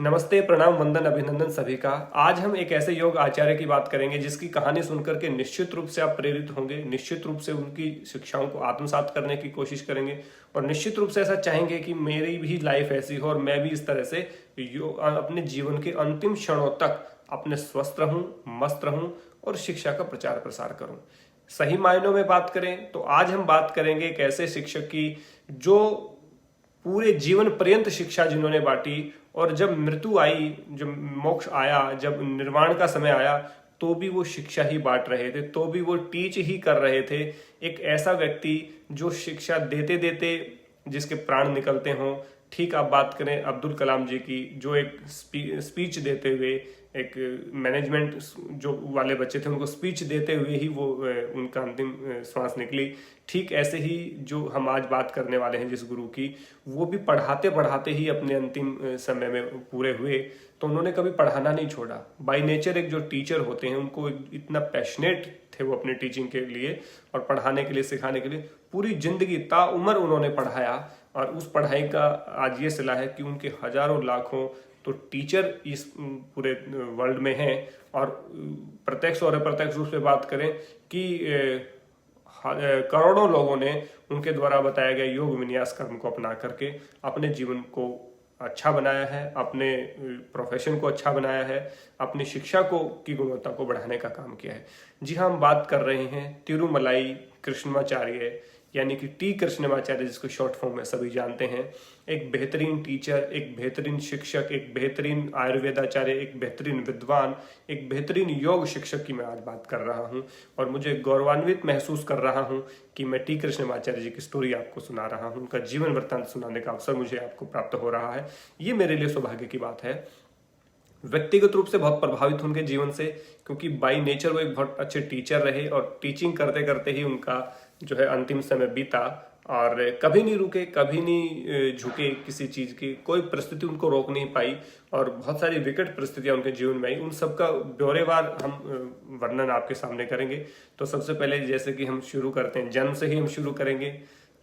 नमस्ते, प्रणाम, वंदन, अभिनंदन सभी का। आज हम एक ऐसे योग आचार्य की बात करेंगे जिसकी कहानी सुनकर के निश्चित रूप से आप प्रेरित होंगे, निश्चित रूप से उनकी शिक्षाओं को आत्मसात करने की कोशिश करेंगे और निश्चित रूप से ऐसा चाहेंगे कि मेरी भी लाइफ ऐसी हो और मैं भी इस तरह से अपने जीवन के अंतिम क्षणों तक अपने स्वस्थ रहूं, मस्त रहूं और शिक्षा का प्रचार प्रसार करूं। सही मायनों में बात करें तो आज हम बात करेंगे एक ऐसे शिक्षक की जो पूरे जीवन पर्यंत शिक्षा जिन्होंने बांटी और जब मृत्यु आई, जब मोक्ष आया, जब निर्वाण का समय आया, तो भी वो शिक्षा ही बांट रहे थे, तो भी वो टीच ही कर रहे थे। एक ऐसा व्यक्ति जो शिक्षा देते देते जिसके प्राण निकलते हों। ठीक आप बात करें अब्दुल कलाम जी की, जो एक स्पीच देते हुए, एक मैनेजमेंट जो वाले बच्चे थे उनको स्पीच देते हुए ही वो उनका अंतिम श्वास निकली। ठीक ऐसे ही जो हम आज बात करने वाले हैं जिस गुरु की, वो भी पढ़ाते पढ़ाते ही अपने अंतिम समय में पूरे हुए। तो उन्होंने कभी पढ़ाना नहीं छोड़ा। बाय नेचर एक जो टीचर होते हैं उनको इतना पैशनेट थे वो अपने टीचिंग के लिए और पढ़ाने के लिए, सिखाने के लिए। पूरी जिंदगी ताउम्र उन्होंने पढ़ाया और उस पढ़ाई का आज ये सिला है कि उनके हजारों लाखों तो टीचर इस पूरे वर्ल्ड में हैं। और प्रत्यक्ष और अप्रत्यक्ष रूप से बात करें कि करोड़ों लोगों ने उनके द्वारा बताया गया योग विन्यास कर्म को अपना करके अपने जीवन को अच्छा बनाया है, अपने प्रोफेशन को अच्छा बनाया है, अपनी शिक्षा को की गुणवत्ता को बढ़ाने का काम किया है। जी हाँ, हम बात कर रहे हैं तिरुमलाई कृष्णमाचार्य यानी कि टी कृष्णमाचार्य, जिसको शॉर्ट फॉर्म में सभी जानते हैं। एक बेहतरीन टीचर, एक बेहतरीन शिक्षक, एक बेहतरीन आयुर्वेदाचार्य, एक बेहतरीन विद्वान, एक बेहतरीन योग शिक्षक की मैं आज बात कर रहा हूं और मुझे गौरवान्वित महसूस कर रहा हूं कि मैं टी कृष्णमाचार्य जी की स्टोरी आपको सुना रहा हूं। उनका जीवन वृत्तांत सुनाने का अवसर मुझे आपको प्राप्त हो रहा है। ये मेरे लिए सौभाग्य की बात है। व्यक्तिगत रूप से बहुत प्रभावित उनके जीवन से, क्योंकि बाय नेचर वो एक बहुत अच्छे टीचर रहे और टीचिंग करते करते ही उनका जो है अंतिम समय बीता। और कभी नहीं रुके, कभी नहीं झुके किसी चीज की, कोई परिस्थिति उनको रोक नहीं पाई और बहुत सारी विकट परिस्थितियां उनके जीवन में आई। उन सबका ब्यौरेवार हम वर्णन आपके सामने करेंगे। तो सबसे पहले जैसे कि हम शुरू करते हैं, जन्म से ही हम शुरू करेंगे।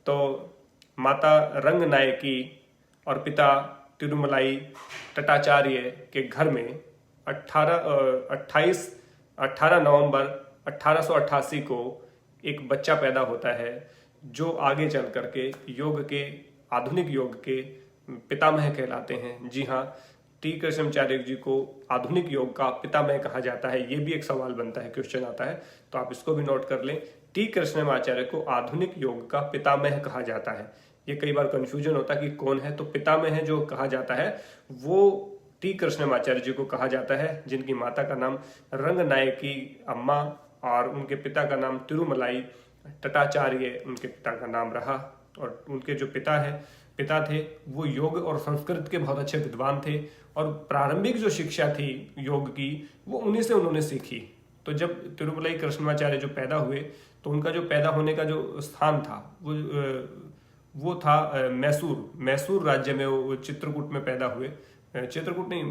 तो माता रंगनायकी और पिता तिरुमलाई तटाचार्य के घर में 18 नवंबर 1888 को एक बच्चा पैदा होता है जो आगे चल करके योग के, आधुनिक योग के पितामह कहलाते हैं। जी हाँ, टी कृष्णमाचार्य जी को आधुनिक योग का पितामह कहा जाता है। ये भी एक सवाल बनता है, क्वेश्चन आता है, तो आप इसको भी नोट कर लें। टी कृष्णमाचार्य को आधुनिक योग का पितामह कहा जाता है। ये कई बार कंफ्यूजन होता है कि कौन है। तो पितामह जो कहा जाता है वो टी कृष्णमाचार्य जी को कहा जाता है, जिनकी माता का नाम रंगनायकी अम्मा और उनके पिता का नाम तिरुमलाई तटाचार्य उनके पिता का नाम रहा। और उनके जो पिता थे वो योग और संस्कृत के बहुत अच्छे विद्वान थे और प्रारंभिक जो शिक्षा थी योग की वो उन्हीं से उन्होंने सीखी। तो जब तिरुमलाई कृष्णमाचार्य जो पैदा हुए तो उनका जो पैदा होने का जो स्थान था वो था मैसूर राज्य में। वो चित्रकूट में पैदा हुए, चित्रकूट नहीं,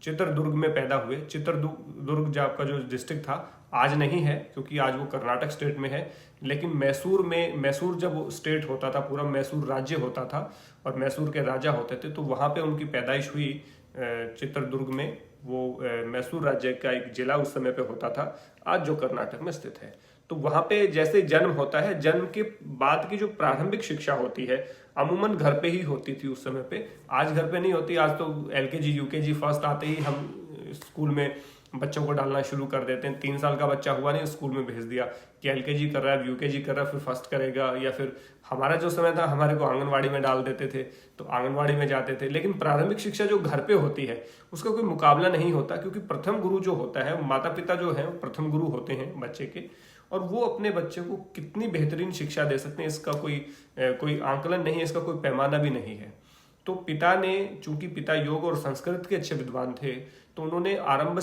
चित्रदुर्ग में पैदा हुए। चित्रदुर्ग जो आपका जो डिस्ट्रिक्ट था आज नहीं है, क्योंकि आज वो कर्नाटक स्टेट में है। लेकिन मैसूर जब स्टेट होता था, पूरा मैसूर राज्य होता था और मैसूर के राजा होते थे, तो वहां पे उनकी पैदाइश हुई चित्रदुर्ग में। वो मैसूर राज्य का एक जिला उस समय पे होता था, आज जो कर्नाटक में स्थित है। तो वहां पे जैसे जन्म होता है, जन्म के बाद की जो प्रारंभिक शिक्षा होती है अमूमन घर पे ही होती थी उस समय पे। आज घर पे नहीं होती। आज तो LKG UKG फर्स्ट आते ही हम स्कूल में बच्चों को डालना शुरू कर देते हैं। 3 साल का बच्चा हुआ नहीं, स्कूल में भेज दिया कि LKG कर रहा है, UKG कर रहा है, फिर फर्स्ट करेगा। या फिर हमारा जो समय था, हमारे को आंगनवाड़ी में डाल देते थे, तो आंगनवाड़ी में जाते थे। लेकिन प्रारंभिक शिक्षा जो घर पे होती है उसका कोई मुकाबला नहीं होता, क्योंकि प्रथम गुरु जो होता है, माता पिता जो है प्रथम गुरु होते हैं बच्चे के, और वो अपने बच्चे को कितनी बेहतरीन शिक्षा दे सकते हैं इसका कोई आंकलन नहीं है, इसका कोई पैमाना भी नहीं है। तो पिता ने, चूंकि पिता योग और संस्कृत के अच्छे विद्वान थे, तो उन्होंने प्रारंभ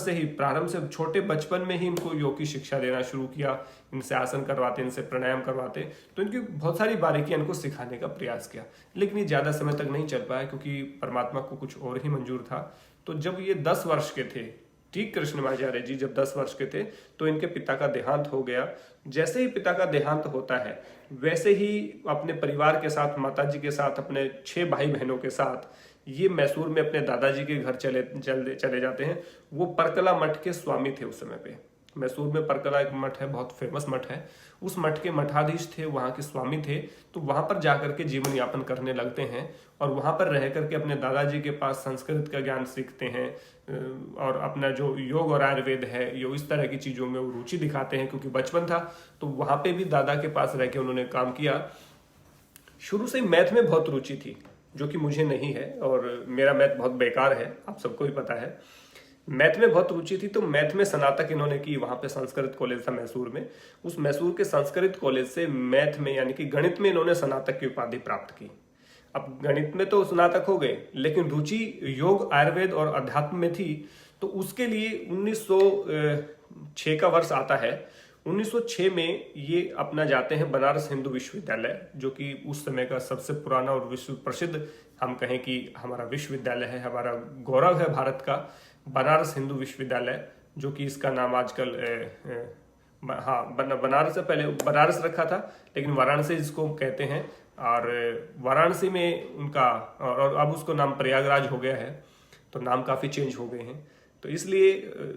से छोटे बचपन में ही इनको योग की शिक्षा देना शुरू किया। इनसे आसन करवाते, इनसे प्राणायाम करवाते, तो इनकी बहुत सारी बारीकियां इनको सिखाने का प्रयास किया। लेकिन ये ज्यादा समय तक नहीं चल पाया, क्योंकि परमात्मा को कुछ और ही मंजूर था। तो जब ये 10 वर्ष के थे, ठीक कृष्णमाचार्य जी जब 10 वर्ष के थे, तो इनके पिता का देहांत हो गया। जैसे ही पिता का देहांत होता है, वैसे ही अपने परिवार के साथ, माताजी के साथ, अपने 6 भाई बहनों के साथ ये मैसूर में अपने दादाजी के घर चले जाते हैं। वो परकला मठ के स्वामी थे उस समय पे। मैसूर में परकला एक मठ है, बहुत फेमस मठ है, उस मठ के मठाधीश थे, वहाँ के स्वामी थे। तो वहाँ पर जाकर के जीवन यापन करने लगते हैं और वहाँ पर रह करके अपने दादाजी के पास संस्कृत का ज्ञान सीखते हैं और अपना जो योग और आयुर्वेद है ये इस तरह की चीज़ों में वो रुचि दिखाते हैं, क्योंकि बचपन था तो वहाँ पे भी दादा के पास रह के उन्होंने काम किया। शुरू से मैथ में बहुत रुचि थी, जो कि मुझे नहीं है, और मेरा मैथ बहुत बेकार है, आप सबको ही पता है। मैथ में बहुत रुचि थी तो मैथ में स्नातक इन्होंने की, वहाँ पे संस्कृत कॉलेज था मैसूर में। उस मैसूर के संस्कृत कॉलेज से मैथ में यानी कि गणित में इन्होंने स्नातक की उपाधि प्राप्त की। अब गणित में तो स्नातक हो गए, लेकिन रुचि योग, आयुर्वेद और अध्यात्म में थी। तो उसके लिए 1906 का वर्ष आता है। 1906 में ये अपना जाते हैं बनारस हिंदू विश्वविद्यालय, जो कि उस समय का सबसे पुराना और विश्व प्रसिद्ध, हम कहें कि हमारा विश्वविद्यालय है, हमारा गौरव है भारत का, बनारस हिंदू विश्वविद्यालय, जो कि इसका नाम आजकल बनारस से पहले बनारस रखा था, लेकिन वाराणसी जिसको कहते हैं, और वाराणसी में उनका, और अब उसको नाम प्रयागराज हो गया है, तो नाम काफ़ी चेंज हो गए हैं। तो इसलिए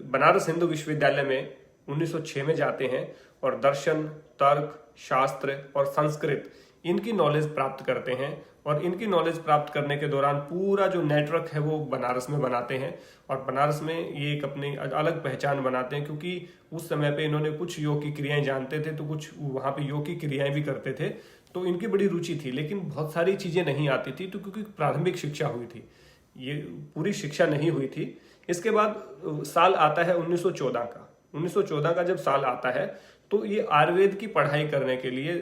बनारस हिंदू विश्वविद्यालय में 1906 में जाते हैं और दर्शन, तर्क, शास्त्र और संस्कृत इनकी नॉलेज प्राप्त करते हैं। और इनकी नॉलेज प्राप्त करने के दौरान पूरा जो नेटवर्क है वो बनारस में बनाते हैं, और बनारस में ये एक अपनी अलग पहचान बनाते हैं, क्योंकि उस समय पे इन्होंने कुछ योग की क्रियाएं जानते थे, तो कुछ वहाँ पे योग की क्रियाएं भी करते थे। तो इनकी बड़ी रुचि थी, लेकिन बहुत सारी चीज़ें नहीं आती थी, तो क्योंकि प्रारंभिक शिक्षा हुई थी, ये पूरी शिक्षा नहीं हुई थी। इसके बाद साल आता है 1914 का। 1914 का जब साल आता है तो ये आयुर्वेद की पढ़ाई करने के लिए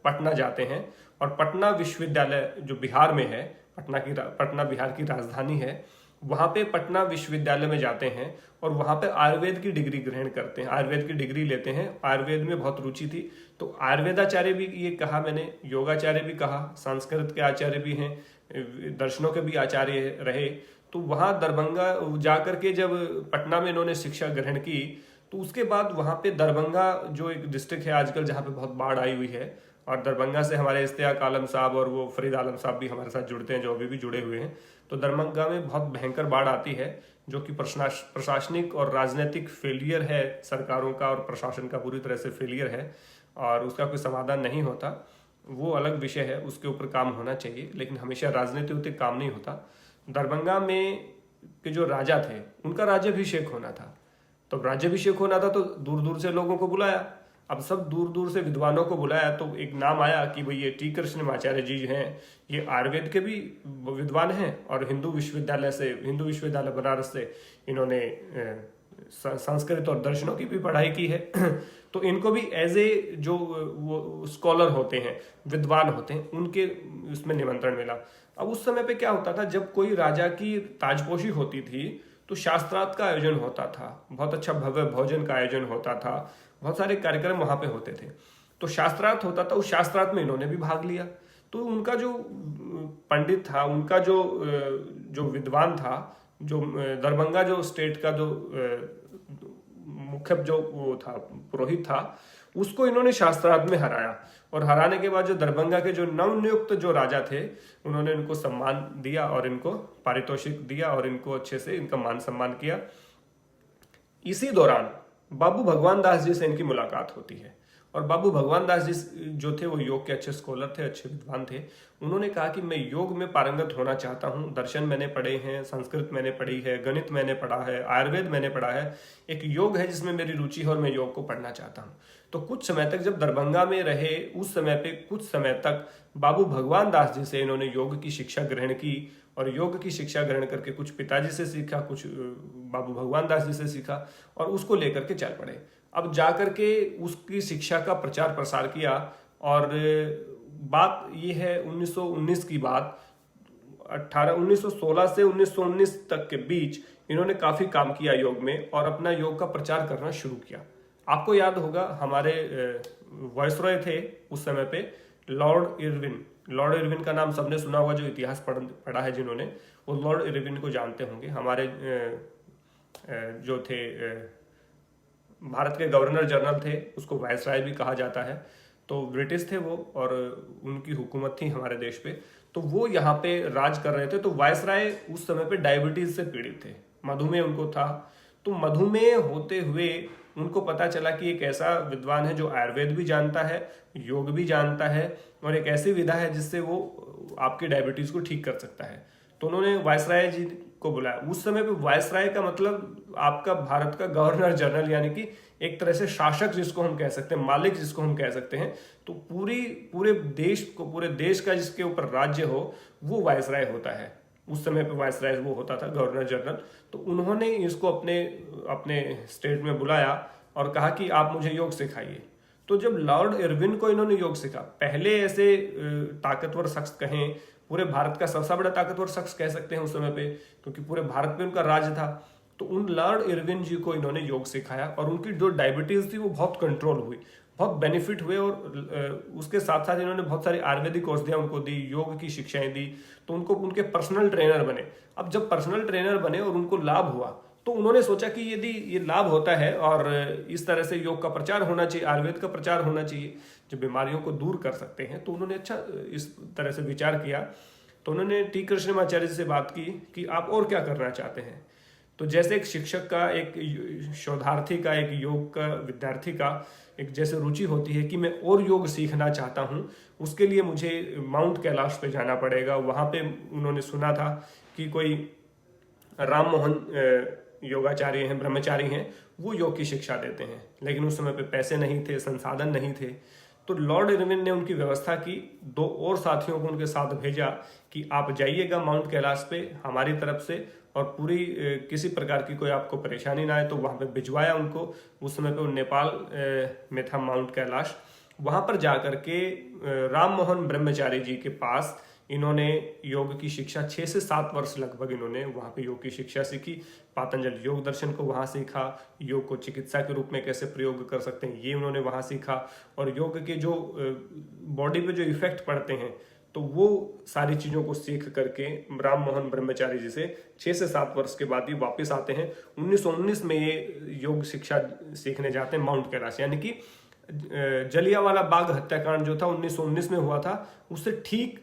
पटना जाते हैं, और पटना विश्वविद्यालय जो बिहार में है, पटना बिहार की राजधानी है, वहाँ पे पटना विश्वविद्यालय में जाते हैं और वहाँ पे आयुर्वेद की डिग्री ग्रहण करते हैं, आयुर्वेद की डिग्री लेते हैं। आयुर्वेद में बहुत रुचि थी, तो आयुर्वेदाचार्य भी ये कहा मैंने, योगाचार्य भी कहा, संस्कृत के आचार्य भी हैं, दर्शनों के भी आचार्य रहे। तो वहाँ दरभंगा जाकर के जब पटना में इन्होंने शिक्षा ग्रहण की, तो उसके बाद वहाँ पे दरभंगा जो एक डिस्ट्रिक्ट है आजकल, जहाँ पे बहुत बाढ़ आई हुई है, और दरभंगा से हमारे इश्तियाक आलम साहब और वो फरीद आलम साहब भी हमारे साथ जुड़ते हैं, जो अभी भी जुड़े हुए हैं। तो दरभंगा में बहुत भयंकर बाढ़ आती है, जो कि प्रशासनिक और राजनीतिक फेलियर है सरकारों का, और प्रशासन का पूरी तरह से फेलियर है, और उसका कोई समाधान नहीं होता। वो अलग विषय है, उसके ऊपर काम होना चाहिए, लेकिन हमेशा राजनीति होते काम नहीं होता। दरभंगा में के जो राजा थे उनका राज्याभिषेक होना था, तो राज्याभिषेक होना था तो दूर दूर से लोगों को बुलाया। अब सब दूर दूर से विद्वानों को बुलाया, तो एक नाम आया कि भाई ये टी कृष्णमाचार्य जी हैं, ये आयुर्वेद के भी विद्वान हैं, और हिंदू विश्वविद्यालय बनारस से इन्होंने संस्कृत और दर्शनों की भी पढ़ाई की है। तो इनको भी एज ए जो वो स्कॉलर होते हैं, विद्वान होते हैं, उनके उसमें निमंत्रण मिला। अब उस समय पे क्या होता था, जब कोई राजा की ताजपोशी होती थी तो शास्त्रार्थ का आयोजन होता था, बहुत अच्छा भव्य भोजन का आयोजन होता था, बहुत सारे कार्यक्रम वहाँ पे होते थे। तो शास्त्रार्थ होता था, उस शास्त्रार्थ में इन्होंने भी भाग लिया। तो उनका जो पंडित था, उनका जो विद्वान था, जो दरभंगा जो स्टेट का जो मुख्य जो वो था, पुरोहित था, उसको इन्होंने शास्त्रार्थ में हराया। और हराने के बाद जो दरभंगा के जो नवनियुक्त जो राजा थे, उन्होंने इनको सम्मान दिया और इनको पारितोषिक दिया और इनको अच्छे से इनका मान सम्मान किया। इसी दौरान बाबू भगवान दास जी से इनकी मुलाकात होती है, और बाबू भगवान दास जी जो थे वो योग के अच्छे स्कॉलर थे, अच्छे विद्वान थे। उन्होंने कहा कि मैं योग में पारंगत होना चाहता हूँ, दर्शन मैंने पढ़े हैं, संस्कृत मैंने पढ़ी है, गणित मैंने पढ़ा है, आयुर्वेद मैंने पढ़ा है, एक योग है जिसमें मेरी रुचि है और मैं योग को पढ़ना चाहता हूँ। तो कुछ समय तक जब दरभंगा में रहे, उस समय पे कुछ समय तक बाबू भगवान दास जी से इन्होंने योग की शिक्षा ग्रहण की, और योग की शिक्षा ग्रहण करके कुछ पिताजी से सीखा, कुछ बाबू भगवान दास जी से सीखा, और उसको लेकर के चल पड़े। अब जाकर के उसकी शिक्षा का प्रचार प्रसार किया, और बात ये है 1919 की बात, 1916 से 1919 तक के बीच इन्होंने काफ़ी काम किया योग में, और अपना योग का प्रचार करना शुरू किया। आपको याद होगा हमारे वायसरॉय थे उस समय पे, लॉर्ड इरविन का नाम सबने सुना होगा, जो इतिहास पढ़ा है जिन्होंने, वो लॉर्ड इरविन को जानते होंगे। हमारे जो थे भारत के गवर्नर जनरल थे, उसको वायसराय भी कहा जाता है। तो ब्रिटिश थे वो, और उनकी हुकूमत थी हमारे देश पे। तो वो यहाँ पे राज कर रहे थे। तो वायसराय उस समय पे डायबिटीज से पीड़ित थे, मधुमेह उनको था। तो मधुमेह होते हुए उनको पता चला कि एक ऐसा विद्वान है जो आयुर्वेद भी जानता है, योग भी जानता है, और एक ऐसी विधा है जिससे वो आपकी डायबिटीज को ठीक कर सकता है। तो उन्होंने वायसराय जी को बुलाया। उस समय पे वायसराय का मतलब आपका भारत का गवर्नर जनरल, यानी कि एक तरह से शासक जिसको हम कह सकते हैं, मालिक जिसको हम कह सकते हैं। तो पूरे देश का जिसके ऊपर राज्य हो वो वायसराय होता है। उस समय पे वायसराय वो होता था, गवर्नर जनरल। तो उन्होंने इसको अपने स्टेट में बुलाया और कहा कि आप मुझे योग सिखाइए। तो जब लॉर्ड इरविन को इन्होंने योग सीखा, पहले ऐसे ताकतवर शख्स कहें, पूरे भारत का सबसे बड़ा ताकतवर शख्स कह सकते हैं उस समय पे, क्योंकि पूरे भारत पे उनका राज था। तो उन लॉर्ड इरविन जी को इन्होंने योग सिखाया और उनकी जो डायबिटीज थी वो बहुत कंट्रोल हुई, बहुत बेनिफिट हुए। और उसके साथ साथ इन्होंने बहुत सारी आयुर्वेदिक औषधियां उनको दी, योग की शिक्षाएं दी। तो उनको उनके पर्सनल ट्रेनर बने। अब जब पर्सनल ट्रेनर बने और उनको लाभ हुआ, तो उन्होंने सोचा कि यदि ये लाभ होता है और इस तरह से योग का प्रचार होना चाहिए, आयुर्वेद का प्रचार होना चाहिए, जो बीमारियों को दूर कर सकते हैं, तो उन्होंने अच्छा इस तरह से विचार किया। तो उन्होंने टी कृष्णमाचार्य जी से बात की कि आप और क्या करना चाहते हैं। तो जैसे एक शिक्षक का, एक शोधार्थी का, एक योग का विद्यार्थी का एक जैसे रुचि होती है कि मैं और योग सीखना चाहता हूँ, उसके लिए मुझे माउंट कैलाश पे जाना पड़ेगा। वहाँ पे उन्होंने सुना था कि कोई राम मोहन योगाचार्य हैं, ब्रह्मचारी हैं, वो योग की शिक्षा देते हैं। लेकिन उस समय पे पैसे नहीं थे, संसाधन नहीं थे। तो लॉर्ड इरविन ने उनकी व्यवस्था की, 2 और साथियों को उनके साथ भेजा कि आप जाइएगा माउंट कैलाश पे हमारी तरफ से, और पूरी किसी प्रकार की कोई आपको परेशानी ना आए। तो वहाँ पे भिजवाया उनको। उस समय पे वो नेपाल में था माउंट कैलाश। वहाँ पर जा करके राम मोहन ब्रह्मचारी जी के पास इन्होंने योग की शिक्षा 6 से 7 वर्ष लगभग इन्होंने वहाँ पे योग की शिक्षा सीखी। पातंजल योग दर्शन को वहाँ सीखा, योग को चिकित्सा के रूप में कैसे प्रयोग कर सकते हैं ये उन्होंने वहाँ सीखा, और योग के जो बॉडी पे जो इफेक्ट पड़ते हैं तो वो सारी चीज़ों को सीख करके राम मोहन ब्रह्मचारी जी से 6 से 7 वर्ष के बाद ही वापस आते हैं। 1919 में ये योग शिक्षा सीखने जाते हैं माउंट कैलाश। यानी कि जलियांवाला बाग हत्याकांड जो था 1919 में हुआ था, उससे ठीक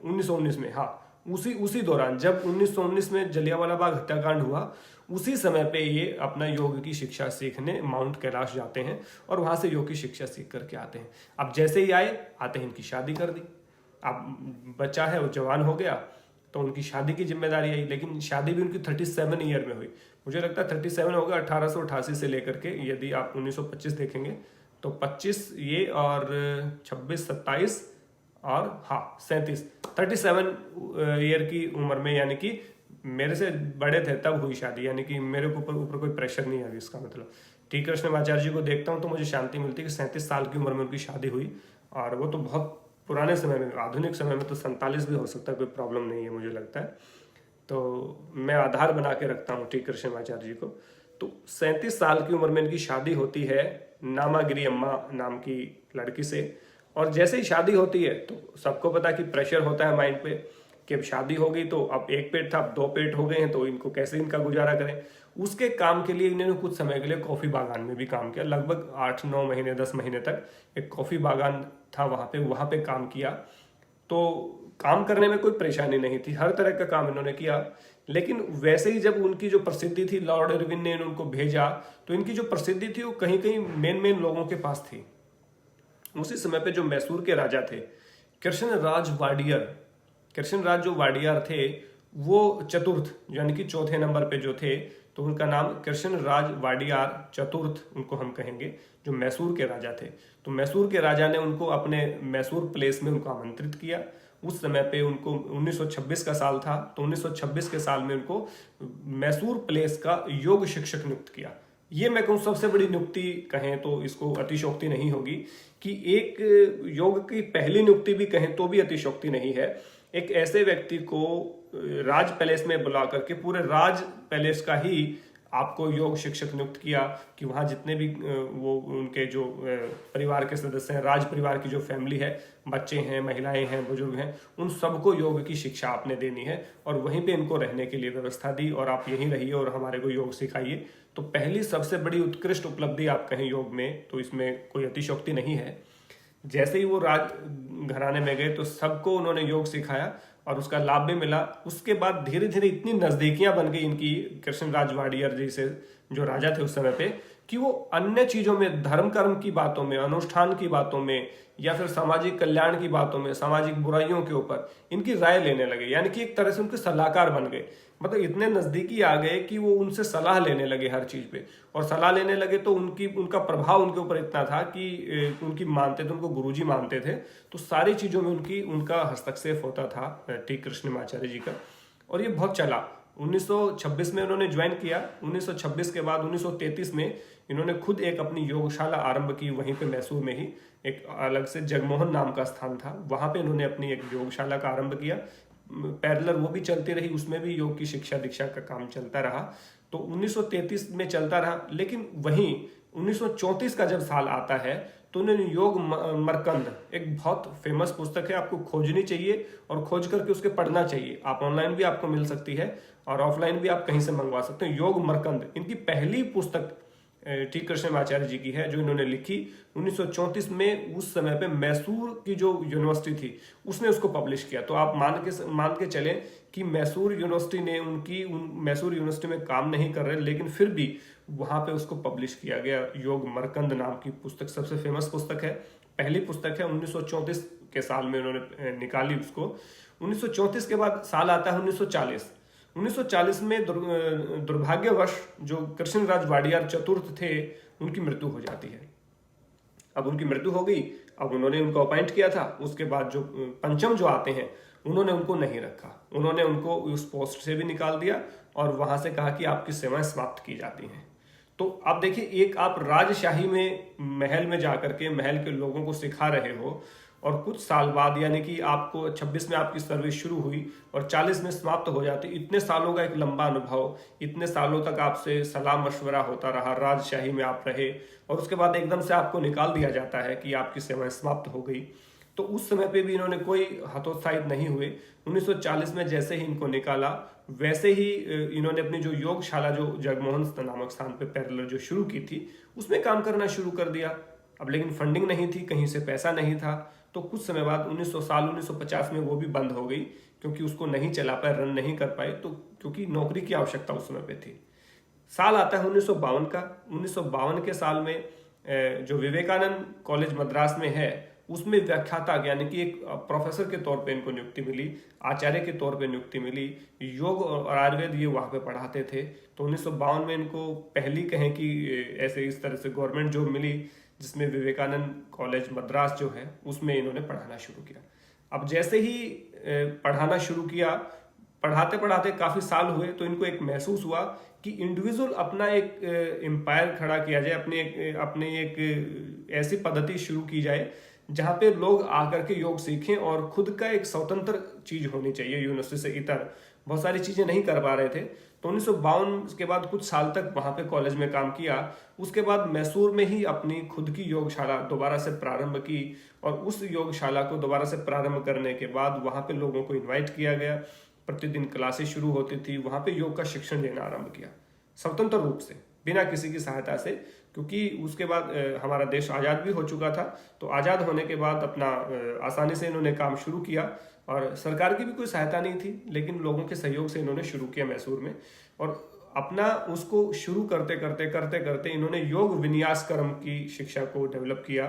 1919 में, हाँ उसी दौरान जब 1919 में जलियांवाला बाग हत्याकांड हुआ, उसी समय पे ये अपना योग की शिक्षा सीखने माउंट कैलाश जाते हैं और वहां से योग की शिक्षा सीख करके आते हैं। अब जैसे ही आते हैं इनकी शादी कर दी। अब बच्चा है वो जवान हो गया, तो उनकी शादी की जिम्मेदारी आई। लेकिन शादी भी उनकी 37 ईयर में हुई। मुझे लगता है 37 होगा 1888 से लेकर के, यदि आप 1925 देखेंगे तो 25 ये और 26 27 और हाँ 37 ईयर की उम्र में, यानी कि मेरे से बड़े थे तब हुई शादी। यानी कि मेरे ऊपर कोई प्रेशर नहीं है इसका मतलब। टी कृष्णमाचार्य जी को देखता हूँ तो मुझे शांति मिलती है कि 37 साल की उम्र में उनकी शादी हुई। और वो तो बहुत पुराने समय में, आधुनिक समय में तो 47 भी हो सकता है, कोई प्रॉब्लम नहीं है मुझे लगता है। तो मैं आधार बना के रखता हूँ टी कृष्णमाचार्य जी को। तो 37 साल की उम्र में इनकी शादी होती है नामागिरी अम्मा नाम की लड़की से। और जैसे ही शादी होती है तो सबको पता कि प्रेशर होता है माइंड पे कि अब शादी हो गई तो अब 1 पेट था, अब 2 पेट हो गए हैं, तो इनको कैसे इनका गुजारा करें। उसके काम के लिए इन्होंने कुछ समय के लिए कॉफी बागान में भी काम किया, लगभग 8-9 महीने 10 महीने तक एक कॉफी बागान था वहाँ पे काम किया। तो काम करने में कोई परेशानी नहीं थी, हर तरह का काम इन्होंने किया। लेकिन वैसे ही जब उनकी जो प्रसिद्धि थी, लॉर्ड इरविन ने उनको भेजा, तो इनकी जो प्रसिद्धि थी वो कहीं कहीं मेन लोगों के पास थी। उसी समय पे जो मैसूर के राजा थे कृष्णराज जो वाडियार थे, वो चतुर्थ यानी कि चौथे नंबर पे जो थे, तो उनका नाम कृष्णराज वाडियार चतुर्थ उनको हम कहेंगे, जो मैसूर के राजा थे। तो मैसूर के राजा ने उनको अपने मैसूर प्लेस में उनको आमंत्रित किया। उस समय पे उनको 1926 का साल था, तो 1926 के साल में उनको मैसूर प्लेस का योग शिक्षक नियुक्त किया। ये मैं कहूँ सबसे बड़ी नियुक्ति कहें तो इसको अतिशोक्ति नहीं होगी कि एक योग की पहली नियुक्ति भी कहें तो भी अतिशोक्ति नहीं है। एक ऐसे व्यक्ति को राज पैलेस में बुला करके पूरे राज पैलेस का ही आपको योग शिक्षक नियुक्त किया कि वहाँ जितने भी वो उनके जो परिवार के सदस्य हैं, राज परिवार की जो फैमिली है, बच्चे हैं, महिलाएं हैं, बुजुर्ग हैं, उन सबको योग की शिक्षा आपने देनी है और वहीं पे इनको रहने के लिए व्यवस्था दी और आप यहीं रहिए और हमारे को योग सिखाइए। तो पहली सबसे बड़ी उत्कृष्ट उपलब्धि आप कहें योग में तो इसमें कोई अतिशयोक्ति नहीं है। जैसे ही वो राज घराने में गए तो सबको उन्होंने योग सिखाया और उसका लाभ भी मिला। उसके बाद धीरे धीरे इतनी नजदीकियां बन गई इनकी कृष्णराज वाडियर जी से, जो राजा थे उस समय पे, कि वो अन्य चीजों में, धर्म कर्म की बातों में, अनुष्ठान की बातों में, या फिर सामाजिक कल्याण की बातों में, सामाजिक बुराइयों के ऊपर इनकी राय लेने लगे। यानी कि एक तरह से उनके सलाहकार बन गए। मतलब इतने नजदीकी आ गए कि वो उनसे सलाह लेने लगे हर चीज पे, और सलाह लेने लगे तो उनका प्रभाव उनके ऊपर इतना था कि उनकी मानते थे, उनको गुरुजी मानते थे। तो सारी चीजों में उनका हस्तक्षेप होता था टी कृष्णमाचार्य जी का। और ये बहुत चला। 1926 में उन्होंने ज्वाइन किया। 1926 के बाद 1933 में इन्होंने खुद एक अपनी योगशाला आरंभ की, वहीं पे मैसूर में ही एक अलग से जगमोहन नाम का स्थान था, वहां पे इन्होंने अपनी एक योगशाला का आरंभ किया। पैरेलल वो भी चलती रही, उसमें भी योग की शिक्षा दीक्षा का काम चलता रहा। तो 1933 में चलता रहा। लेकिन वहीं 1934 का जब साल आता है तो उन्होंने योग मरकंद, एक बहुत फेमस पुस्तक है, आपको खोजनी चाहिए और खोज करके उसके पढ़ना चाहिए। आप ऑनलाइन भी आपको मिल सकती है और ऑफलाइन भी आप कहीं से मंगवा सकते हैं। योग मरकंद इनकी पहली पुस्तक टी कृष्णमाचार्य जी की है, जो इन्होंने लिखी 1934 में। उस समय पे मैसूर की जो यूनिवर्सिटी थी उसने उसको पब्लिश किया। तो आप मान के चलें कि मैसूर यूनिवर्सिटी ने मैसूर यूनिवर्सिटी में काम नहीं कर रहे, लेकिन फिर भी वहां पे उसको पब्लिश किया गया। योग मरकंद नाम की पुस्तक सबसे फेमस पुस्तक है, पहली पुस्तक है। 1934 के साल में उन्होंने निकाली उसको। 1934 के बाद साल आता है 1940। 1940 में दुर्भाग्यवश जो कृष्णराज वाडियार चतुर्थ थे उनकी मृत्यु हो जाती है। अब उनकी मृत्यु हो गई, अब उन्होंने उनको अपॉइंट किया था, उसके बाद जो पंचम जो आते हैं उन्होंने उनको नहीं रखा, उन्होंने उनको उस पोस्ट से भी निकाल दिया और वहां से कहा कि आपकी सेवाएं समाप्त की जाती हैं। तो आप देखिए, एक आप राजशाही में महल में जाकर के महल के लोगों को सिखा रहे हो और कुछ साल बाद, यानी कि आपको 26 में आपकी सर्विस शुरू हुई और 40 में समाप्त हो जाती। इतने सालों का एक लंबा अनुभव, इतने सालों तक आपसे सलाह मशवरा होता रहा, राजशाही में आप रहे, और उसके बाद एकदम से आपको निकाल दिया जाता है कि आपकी सेवाएं समाप्त हो गई। तो उस समय पे भी इन्होंने कोई हतोत्साहित नहीं हुए। 1940 में जैसे ही इनको निकाला, वैसे ही इन्होंने अपनी जो योगशाला, जो जगमोहन नामक स्थान पे पैरेलल जो शुरू की थी, उसमें काम करना शुरू कर दिया। अब लेकिन फंडिंग नहीं थी, कहीं से पैसा नहीं था। तो कुछ समय बाद 1950 में वो भी बंद हो गई, क्योंकि उसको नहीं चला पाए, रन नहीं कर पाए, तो क्योंकि नौकरी की आवश्यकता उस समय पे थी। साल आता है 1952 का। 1952 के साल में जो विवेकानंद कॉलेज मद्रास में है, उसमें व्याख्याता यानी कि एक प्रोफेसर के तौर पे इनको नियुक्ति मिली, आचार्य के तौर पे नियुक्ति मिली। योग और आयुर्वेद ये वहाँ पे पढ़ाते थे। तो 1952 में इनको पहली कहें कि ऐसे इस तरह से गवर्नमेंट जॉब मिली, जिसमें विवेकानंद कॉलेज मद्रास जो है उसमें इन्होंने पढ़ाना शुरू किया। अब जैसे ही पढ़ाना शुरू किया, पढ़ाते पढ़ाते काफ़ी साल हुए, तो इनको एक महसूस हुआ कि इंडिविजुअल अपना एक एम्पायर खड़ा किया जाए, अपने एक ऐसी पद्धति शुरू की जाए जहाँ पे लोग आकर के योग सीखें और खुद का एक स्वतंत्र चीज होनी चाहिए। यूनिवर्सिटी से इतर बहुत सारी चीजें नहीं कर पा रहे थे। तो 1952 के बाद कुछ साल तक वहां पे कॉलेज में काम किया। उसके बाद मैसूर में ही अपनी खुद की योगशाला दोबारा से प्रारंभ की, और उस योगशाला को दोबारा से प्रारंभ करने के बाद वहां पे लोगों को इन्वाइट किया गया। प्रतिदिन क्लासेस शुरू होती थी, वहां पे योग का शिक्षण देना आरंभ किया, स्वतंत्र रूप से, बिना किसी की सहायता से। क्योंकि उसके बाद हमारा देश आज़ाद भी हो चुका था। तो आज़ाद होने के बाद अपना आसानी से इन्होंने काम शुरू किया, और सरकार की भी कोई सहायता नहीं थी, लेकिन लोगों के सहयोग से इन्होंने शुरू किया मैसूर में। और अपना उसको शुरू करते करते इन्होंने योग विन्यास कर्म की शिक्षा को डेवलप किया।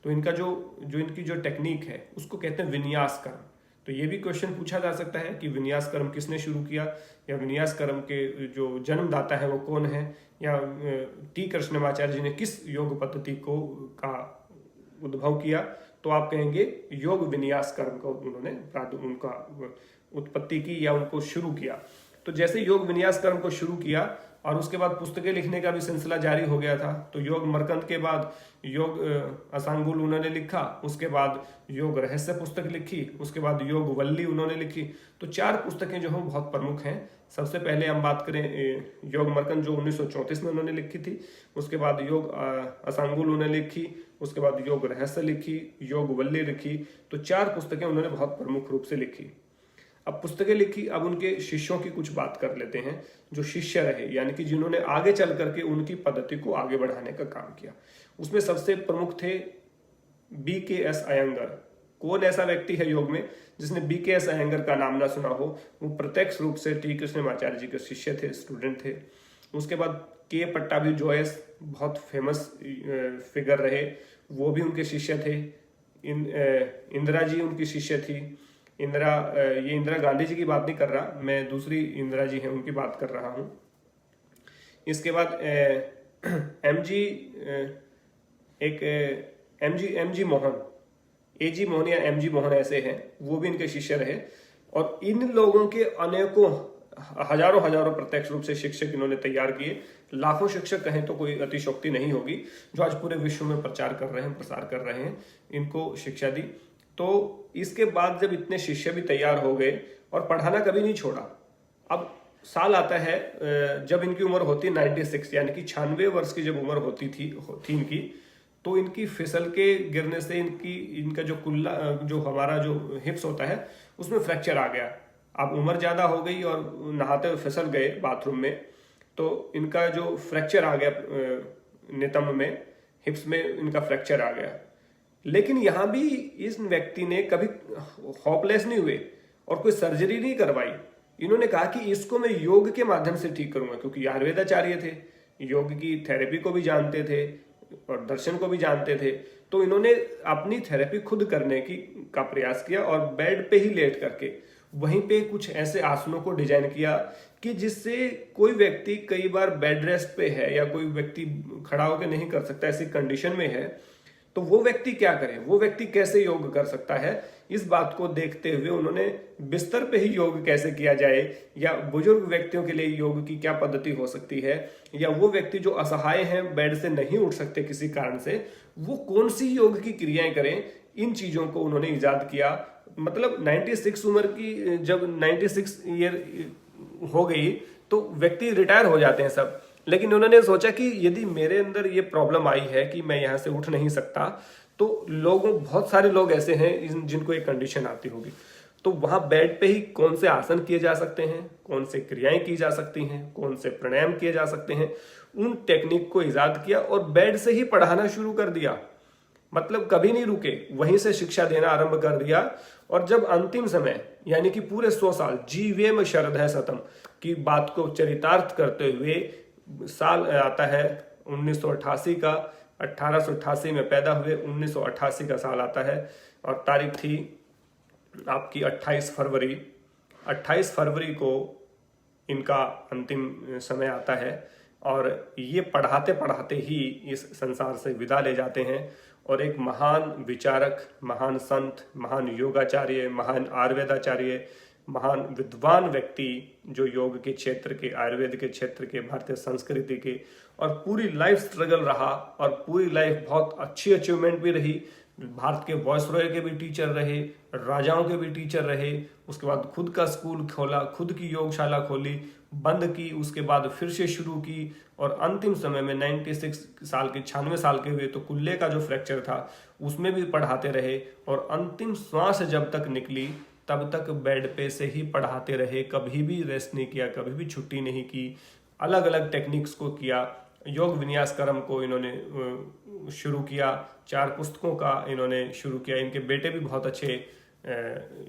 तो इनका इनकी जो टेक्निक है उसको कहते हैं विन्यास कर्म। तो ये भी क्वेश्चन पूछा जा सकता है कि विन्यास कर्म किसने शुरू किया, या विन्यास कर्म के जो जन्मदाता है वो कौन है, या टी कृष्णमाचार्य जी ने किस योग पद्धति का उद्भव किया। तो आप कहेंगे योग विन्यास कर्म को उन्होंने उनका उत्पत्ति की या उनको शुरू किया। तो जैसे योग विन्यास कर्म को शुरू किया और उसके बाद पुस्तकें लिखने का भी सिलसिला जारी हो गया था। तो योग मरकंद के बाद योग असांगुल उन्होंने लिखा, उसके बाद योग रहस्य पुस्तक लिखी, उसके बाद योग वल्ली उन्होंने लिखी। तो 4 पुस्तकें जो हैं बहुत प्रमुख हैं। सबसे पहले हम बात करें योग मरकंद जो 1934 में उन्होंने लिखी थी, उसके बाद योग असांगुल उन्होंने लिखी, उसके बाद योग रहस्य लिखी, योग वल्ली लिखी। तो 4 पुस्तकें उन्होंने बहुत प्रमुख रूप से लिखी। अब पुस्तकें लिखी, अब उनके शिष्यों की कुछ बात कर लेते हैं, जो शिष्य रहे, यानी कि जिन्होंने आगे चल करके उनकी पद्धति को आगे बढ़ाने का काम किया। उसमें सबसे प्रमुख थे BKS अयंगर। कौन ऐसा व्यक्ति है योग में जिसने BKS अयंगर का नाम ना सुना हो? वो प्रत्यक्ष रूप से टी कृष्णमाचार्य जी के शिष्य थे, स्टूडेंट थे। उसके बाद K पट्टाभी जोयस, बहुत फेमस फिगर रहे, वो भी उनके शिष्य थे। इंदिरा जी उनकी शिष्य थी। ये इंदिरा गांधी जी की बात नहीं कर रहा मैं, दूसरी इंदिरा जी हैं उनकी बात कर रहा हूँ। इसके बाद MG मोहन, AG मोहन या MG मोहन ऐसे हैं, वो भी इनके शिष्य रहे। और इन लोगों के अनेकों हजारों प्रत्यक्ष रूप से शिक्षक इन्होंने तैयार किए। लाखों शिक्षक कहें तो कोई अतिशोक्ति नहीं होगी, जो आज पूरे विश्व में प्रचार कर रहे हैं, प्रसार कर रहे हैं, इनको शिक्षा दी। तो इसके बाद जब इतने शिष्य भी तैयार हो गए और पढ़ाना कभी नहीं छोड़ा। अब साल आता है जब इनकी उम्र होती है 96, यानी कि 96 वर्ष की जब उम्र होती थी इनकी, तो इनकी फिसल के गिरने से इनका जो कुल्ला, जो हमारा जो हिप्स होता है, उसमें फ्रैक्चर आ गया। अब उम्र ज्यादा हो गई और नहाते हुए फिसल गए बाथरूम में, तो इनका जो फ्रैक्चर आ गया नितंब में, हिप्स में इनका फ्रैक्चर आ गया। लेकिन यहां भी इस व्यक्ति ने कभी होपलेस नहीं हुए और कोई सर्जरी नहीं करवाई। इन्होंने कहा कि इसको मैं योग के माध्यम से ठीक करूंगा, क्योंकि आयुर्वेदाचार्य थे, योग की थेरेपी को भी जानते थे और दर्शन को भी जानते थे। तो इन्होंने अपनी थेरेपी खुद करने का प्रयास किया और बेड पे ही लेट करके वहीं पे कुछ ऐसे आसनों को डिजाइन किया कि जिससे कोई व्यक्ति कई बार बेड रेस्ट पे है या कोई व्यक्ति खड़ा होकर नहीं कर सकता, ऐसी कंडीशन में है, तो वो व्यक्ति क्या करे, वो व्यक्ति कैसे योग कर सकता है। इस बात को देखते हुए उन्होंने बिस्तर पे ही योग कैसे किया जाए, या बुजुर्ग व्यक्तियों के लिए योग की क्या पद्धति हो सकती है, या वो व्यक्ति जो असहाय हैं, बेड से नहीं उठ सकते किसी कारण से, वो कौन सी योग की क्रियाएं करें, इन चीजों को उन्होंने इजाद किया। मतलब 96 उम्र की जब 96 ईयर हो गई तो व्यक्ति रिटायर हो जाते हैं सब, लेकिन उन्होंने सोचा कि यदि मेरे अंदर ये प्रॉब्लम आई है कि मैं यहाँ से उठ नहीं सकता, तो बहुत सारे लोग ऐसे हैं जिनको एक कंडीशन आती होगी, तो वहां बेड पे ही कौन से आसन किए जा सकते हैं, कौन से क्रियाएं की जा सकती हैं, कौन से प्राणायाम किए जा सकते हैं, उन टेक्निक को इजाद किया और बेड से ही पढ़ाना शुरू कर दिया। मतलब कभी नहीं रुके, वहीं से शिक्षा देना आरंभ कर दिया। और जब अंतिम समय यानी कि पूरे 100 साल जीवेम शरदः शतम् की बात को चरितार्थ करते हुए साल आता है 1988 का, 1888 में पैदा हुए, 1988 का साल आता है और तारीख थी आपकी 28 फरवरी। 28 फरवरी को इनका अंतिम समय आता है और ये पढ़ाते पढ़ाते ही इस संसार से विदा ले जाते हैं। और एक महान विचारक, महान संत, महान योगाचार्य, महान आयुर्वेदाचार्य, महान विद्वान व्यक्ति जो योग के क्षेत्र के, आयुर्वेद के क्षेत्र के, भारतीय संस्कृति के, और पूरी लाइफ स्ट्रगल रहा और पूरी लाइफ बहुत अच्छी अचीवमेंट भी रही। भारत के वॉयसरॉय के भी टीचर रहे, राजाओं के भी टीचर रहे, उसके बाद खुद का स्कूल खोला, खुद की योगशाला खोली, बंद की, उसके बाद फिर से शुरू की, और अंतिम समय में 96 साल के हुए तो कुल्ले का जो फ्रैक्चर था उसमें भी पढ़ाते रहे और अंतिम श्वास जब तक निकली तब तक बेड पे से ही पढ़ाते रहे, कभी भी रेस्ट नहीं किया, कभी भी छुट्टी नहीं की, अलग अलग टेक्निक्स को किया। योग विन्यास कर्म को इन्होंने शुरू किया, 4 पुस्तकों का इन्होंने शुरू किया। इनके बेटे भी बहुत अच्छे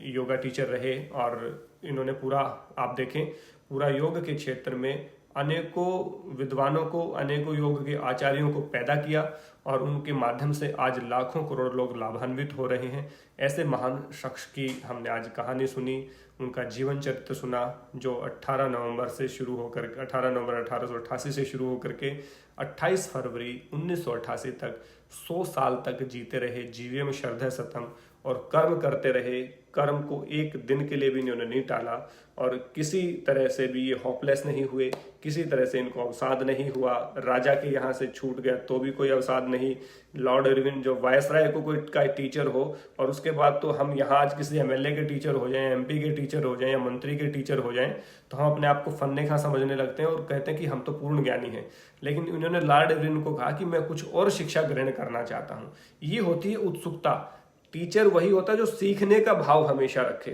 योगा टीचर रहे और इन्होंने पूरा, आप देखें, पूरा योग के क्षेत्र में अनेकों विद्वानों को, अनेकों योग के आचार्यों को पैदा किया और उनके माध्यम से आज लाखों करोड़ लोग लाभान्वित हो रहे हैं। ऐसे महान शख्स की हमने आज कहानी सुनी, उनका जीवन चरित्र सुना, जो 18 नवंबर 1888 से शुरू होकर के 28 फरवरी 1988 तक 100 साल तक जीते रहे, जीवेम शरदः शतम्, और कर्म करते रहे। कर्म को एक दिन के लिए भी इन्होंने नहीं टाला और किसी तरह से भी ये होपलेस नहीं हुए, किसी तरह से इनको अवसाद नहीं हुआ। राजा के यहाँ से छूट गया तो भी कोई अवसाद नहीं। लॉर्ड इरविन जो वायसराय को कोई का टीचर हो और उसके बाद तो हम यहाँ आज किसी MLA के टीचर हो जाएं, MP के टीचर हो जाएं या मंत्री के टीचर हो जाएं तो हम अपने आप को फन्ने खा समझने लगते हैं और कहते हैं कि हम तो पूर्ण ज्ञानी हैं। लेकिन उन्होंने लॉर्ड इरविन को कहा कि मैं कुछ और शिक्षा ग्रहण करना चाहता हूँ। ये होती है उत्सुकता। टीचर वही होता है जो सीखने का भाव हमेशा रखे,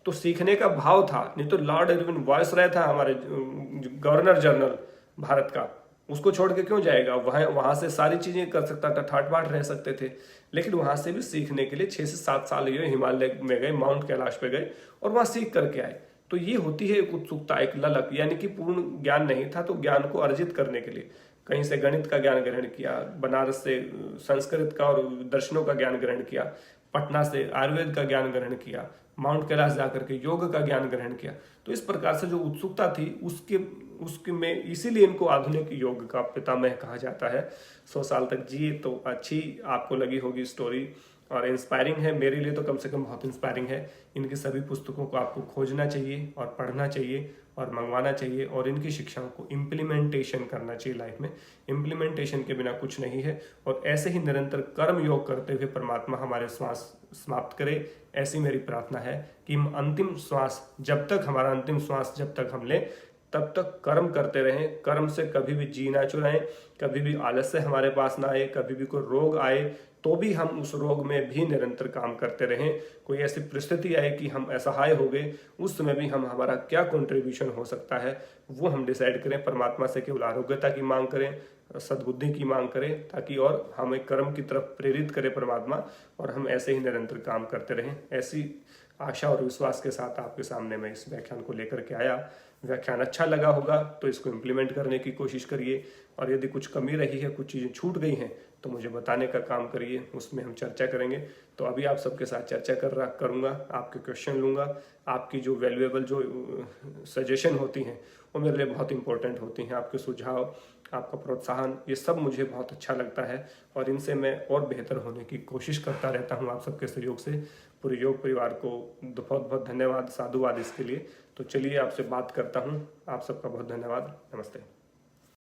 तो सीखने का भाव था। नहीं तो लॉर्ड इरविन वायसराय था, हमारे गवर्नर जनरल भारत का, उसको छोड़ के क्यों जाएगा? वहां से सारी चीजें कर सकता था, ठाट बाट रह सकते थे, लेकिन वहां से भी सीखने के लिए 6 से 7 साल ये हिमालय में गए, माउंट कैलाश पे गए और वहां सीख करके आए। तो ये होती है एक उत्सुकता, एक ललक, यानी कि पूर्ण ज्ञान नहीं था तो ज्ञान को अर्जित करने के लिए कहीं से गणित का ज्ञान ग्रहण किया, बनारस से संस्कृत का और दर्शनों का ज्ञान ग्रहण किया, पटना से आयुर्वेद का ज्ञान ग्रहण किया, माउंट कैलाश जाकर के योग का ज्ञान ग्रहण किया। तो इस प्रकार से जो उत्सुकता थी उसके में, इसीलिए इनको आधुनिक योग का पितामह कहा जाता है। 100 साल तक जिए, तो अच्छी आपको लगी होगी स्टोरी और इंस्पायरिंग है, मेरे लिए तो कम से कम बहुत इंस्पायरिंग है। इनकी सभी पुस्तकों को आपको खोजना चाहिए और पढ़ना चाहिए और मंगवाना चाहिए और इनकी शिक्षाओं को इम्प्लीमेंटेशन करना चाहिए लाइफ में। इम्प्लीमेंटेशन के बिना कुछ नहीं है और ऐसे ही निरंतर कर्म योग करते हुए परमात्मा हमारे श्वास समाप्त करे, ऐसी मेरी प्रार्थना है कि अंतिम श्वास जब तक, हमारा अंतिम श्वास जब तक हम लें तब तक कर्म करते रहें। कर्म से कभी भी जी ना चुराएं, कभी भी आलस्य हमारे पास ना आए, कभी भी कोई रोग आए तो भी हम उस रोग में भी निरंतर काम करते रहें। कोई ऐसी परिस्थिति आए कि हम असहाय हो गए, उस समय भी हम, हमारा क्या कंट्रीब्यूशन हो सकता है वो हम डिसाइड करें। परमात्मा से केवल आरोग्यता की मांग करें, सद्बुद्धि की मांग करें, ताकि और हमें कर्म की तरफ प्रेरित करे परमात्मा और हम ऐसे ही निरंतर काम करते रहें। ऐसी आशा और विश्वास के साथ आपके सामने मैं इस व्याख्यान को लेकर के आया। व्याख्यान अच्छा लगा होगा तो इसको इम्प्लीमेंट करने की कोशिश करिए और यदि कुछ कमी रही है, कुछ चीज़ें छूट गई हैं तो मुझे बताने का काम करिए, उसमें हम चर्चा करेंगे। तो अभी आप सबके साथ चर्चा करूँगा, आपके क्वेश्चन लूँगा। आपकी जो वैल्यूएबल जो सजेशन होती हैं वो मेरे लिए बहुत इंपॉर्टेंट होती हैं। आपके सुझाव, आपका प्रोत्साहन, ये सब मुझे बहुत अच्छा लगता है और इनसे मैं और बेहतर होने की कोशिश करता रहता हूँ आप सबके सहयोग से। पूरे योग परिवार को बहुत बहुत धन्यवाद, साधुवाद इसके लिए। तो चलिए आपसे बात करता हूँ। आप सबका बहुत धन्यवाद। नमस्ते।